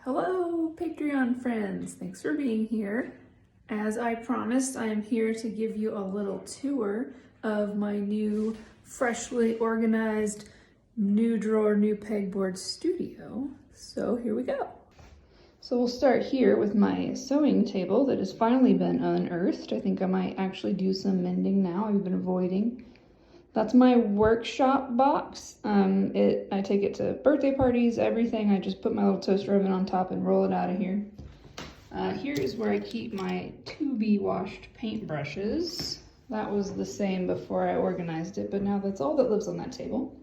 Hello, Patreon friends. Thanks for being here. As I promised, I am here to give you a little tour of my new, freshly organized, new drawer, new pegboard studio. So here we go. So we'll start here with my sewing table that has finally been unearthed. I think I might actually do some mending now. I've been avoiding. That's my workshop box. I take it to birthday parties, everything. I just put my little toaster oven on top and roll it out of here. Here is where I keep my to-be washed paintbrushes. That was the same before I organized it, but now that's all that lives on that table.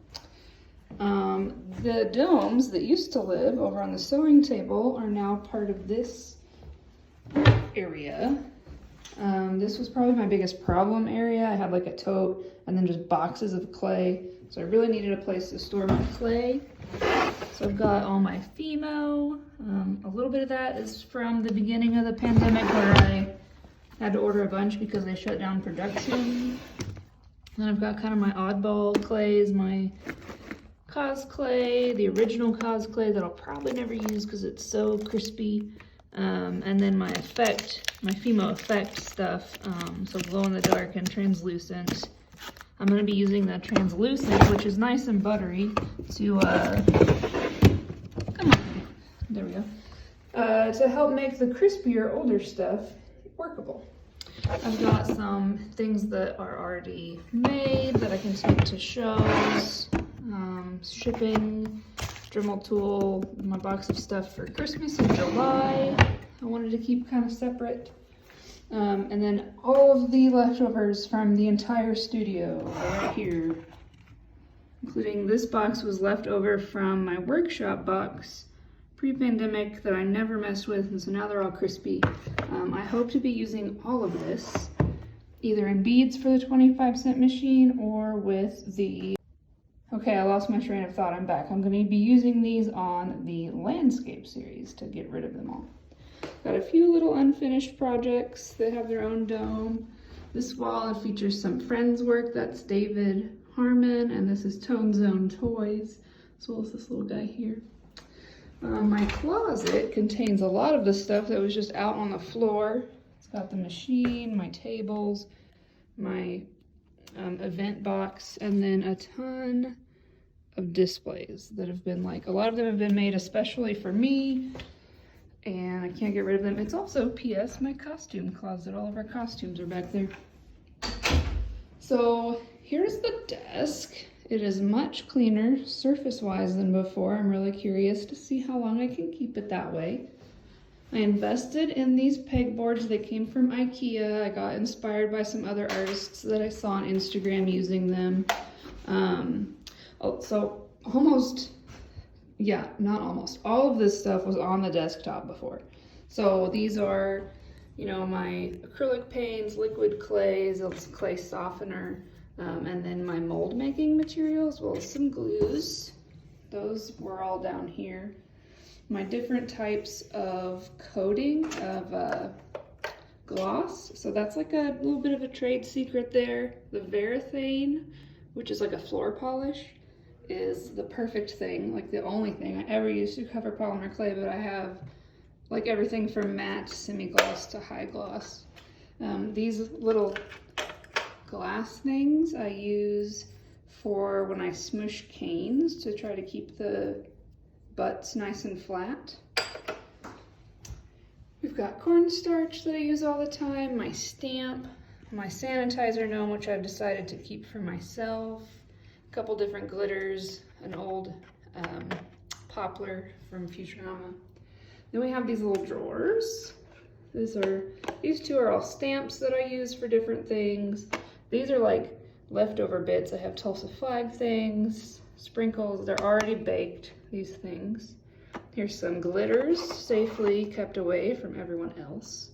The domes that used to live over on the sewing table are now part of this area. This was probably my biggest problem area. I had like a tote and then just boxes of clay. So I really needed a place to store my clay. So I've got all my Fimo. A little bit of that is from the beginning of the pandemic where I had to order a bunch because they shut down production. Then I've got kind of my oddball clays, my cos clay, the original cos clay that I'll probably never use because it's so crispy. And then my Fimo effect stuff, so glow in the dark and translucent. I'm going to be using the translucent, which is nice and buttery, to, come on, there we go, to help make the crispier, older stuff workable. I've got some things that are already made that I can take to shows, shipping, Dremel tool, my box of stuff for Christmas in July. I wanted to keep kind of separate. And then all of the leftovers from the entire studio are right here. Including this box was left over from my workshop box pre-pandemic that I never messed with, and so now they're all crispy. I hope to be using all of this either in beads for the 25-cent machine or with the... Okay, I lost my train of thought. I'm back. I'm going to be using these on the landscape series to get rid of them all. Got a few little unfinished projects that have their own dome. This wall features some friends' work. That's David Harmon, and this is Tone Zone Toys, as well as this little guy here. My closet contains a lot of the stuff that was just out on the floor. It's got the machine, my tables, my event box, and then a ton of displays that have been a lot of them have been made especially for me, and I can't get rid of them. It's also, P.S., my costume closet. All of our costumes are back there. So here's the desk. It is much cleaner surface-wise than before. I'm really curious to see how long I can keep it that way. I invested in these pegboards. They came from IKEA. I got inspired by some other artists that I saw on Instagram using them. All of this stuff was on the desktop before. So these are, my acrylic paints, liquid clays, a clay softener, and then my mold making material, as well as some glues. Those were all down here. My different types of coating of gloss. So that's like a little bit of a trade secret there. The Varathane, which is like a floor polish, is the perfect thing, like the only thing I ever use to cover polymer clay, but I have like everything from matte, semi-gloss to high gloss. These little glass things I use for when I smush canes to try to keep the butts nice and flat. We've got cornstarch that I use all the time, my stamp, my sanitizer gnome, which I've decided to keep for myself, a couple different glitters, an old poplar from Futurama. Then we have these little drawers. These two are all stamps that I use for different things. These are like leftover bits. I have Tulsa flag things, sprinkles, they're already baked, these things. Here's some glitters, safely kept away from everyone else.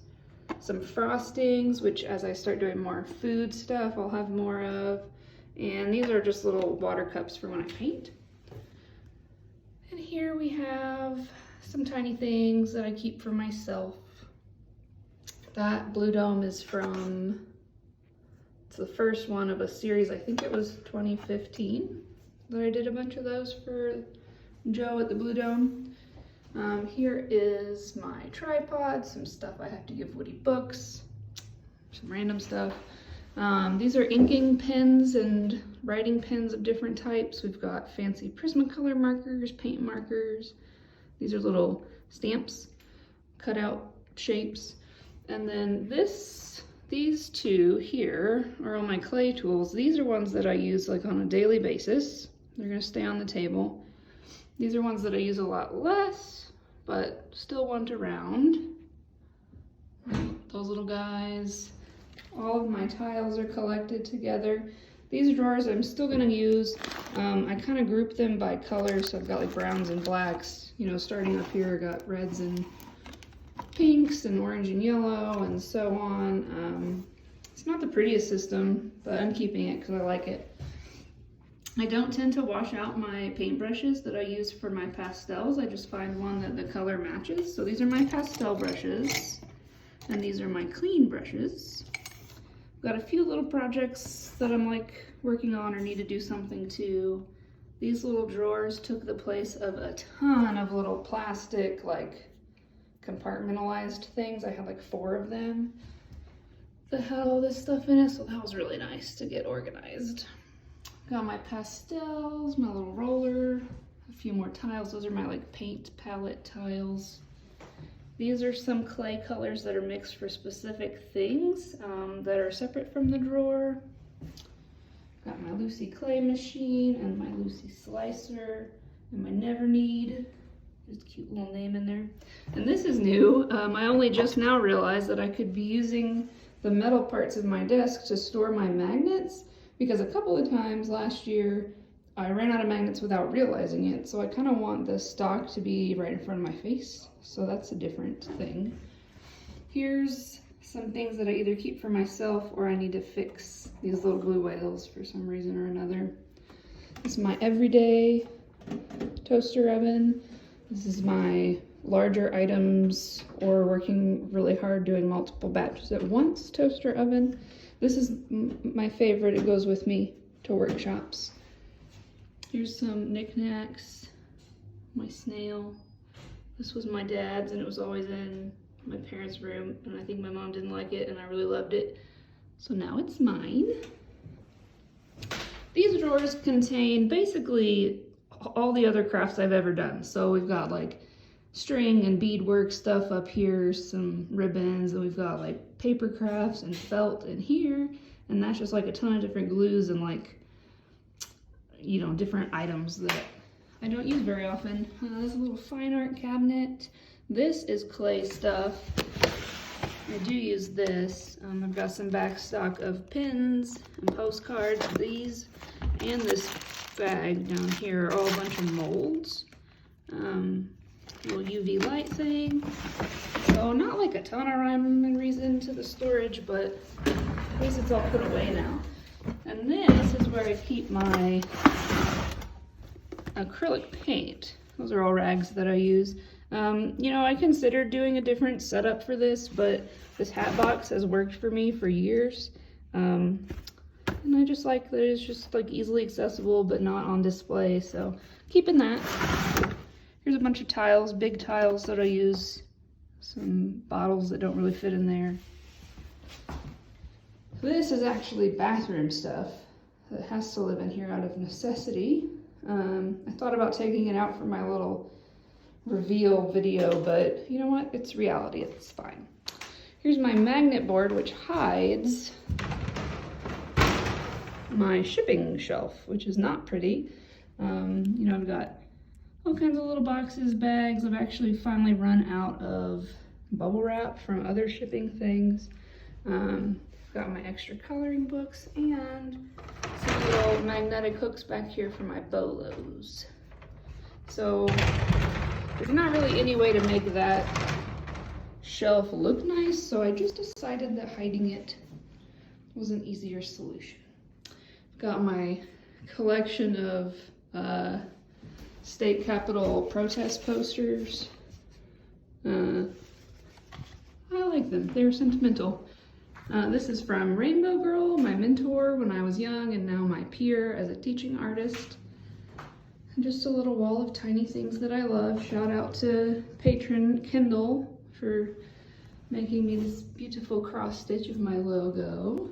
Some frostings, which as I start doing more food stuff, I'll have more of. And these are just little water cups for when I paint. And here we have some tiny things that I keep for myself. That blue dome is from, it's the first one of a series, I think it was 2015 that I did a bunch of those for Joe at the Blue Dome. Here is my tripod, some stuff I have to give Woody books, some random stuff. These are inking pens and writing pens of different types. We've got fancy Prismacolor markers, paint markers. These are little stamps, cut out shapes. And then these two here are all my clay tools. These are ones that I use like on a daily basis. They're gonna stay on the table. These are ones that I use a lot less, but still want around. Those little guys. All of my tiles are collected together. These drawers I'm still gonna use. I kind of group them by color, so I've got like browns and blacks. You know, starting up here, I got reds and pinks and orange and yellow and so on. It's not the prettiest system, but I'm keeping it because I like it. I don't tend to wash out my paintbrushes that I use for my pastels. I just find one that the color matches. So these are my pastel brushes, and these are my clean brushes. Got a few little projects that I'm like working on or need to do something to. These little drawers took the place of a ton of little plastic, like compartmentalized things. I had like 4 of them that had all this stuff in it, so that was really nice to get organized. Got my pastels, my little roller, a few more tiles. Those are my like paint palette tiles. These are some clay colors that are mixed for specific things that are separate from the drawer. Got my Lucy clay machine and my Lucy slicer and my Never Need. There's a cute little name in there. And this is new. I only just now realized that I could be using the metal parts of my desk to store my magnets, because a couple of times last year I ran out of magnets without realizing it. So I kind of want the stock to be right in front of my face. So that's a different thing. Here's some things that I either keep for myself or I need to fix these little glue whales for some reason or another. This is my everyday toaster oven. This is my larger items or working really hard doing multiple batches at once toaster oven. This is my favorite. It goes with me to workshops. Here's some knickknacks. My snail. This was my dad's and it was always in my parents' room, and I think my mom didn't like it and I really loved it. So now it's mine. These drawers contain basically all the other crafts I've ever done. So we've got like string and beadwork stuff up here, some ribbons, and we've got like paper crafts and felt in here, and that's just like a ton of different glues and like, you know, different items that I don't use very often. This is a little fine art cabinet. This is clay stuff. I do use this. I've got some back stock of pins and postcards. These and this bag down here are all a bunch of molds. Little UV light thing. So not like a ton of rhyme and reason to the storage, but at least it's all put away now. And this is where I keep my acrylic paint. Those are all rags that I use. You know, I considered doing a different setup for this, but this hat box has worked for me for years. And I just like that it's just like easily accessible, but not on display. So keeping that. Here's a bunch of tiles, big tiles that I use. Some bottles that don't really fit in there. This is actually bathroom stuff that has to live in here out of necessity. I thought about taking it out for my little reveal video, but you know what? It's reality, it's fine. Here's my magnet board, which hides my shipping shelf, which is not pretty. You know, I've got all kinds of little boxes, bags. I've actually finally run out of bubble wrap from other shipping things. Got my extra coloring books and some little magnetic hooks back here for my bolos. So there's not really any way to make that shelf look nice, so I just decided that hiding it was an easier solution. Got my collection of state capitol protest posters. I like them, they're sentimental. This is from Rainbow Girl, my mentor when I was young and now my peer as a teaching artist. Just a little wall of tiny things that I love. Shout out to patron Kendall for making me this beautiful cross stitch of my logo.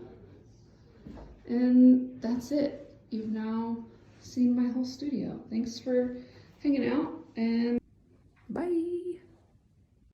And that's it. You've now seen my whole studio. Thanks for hanging out, and bye.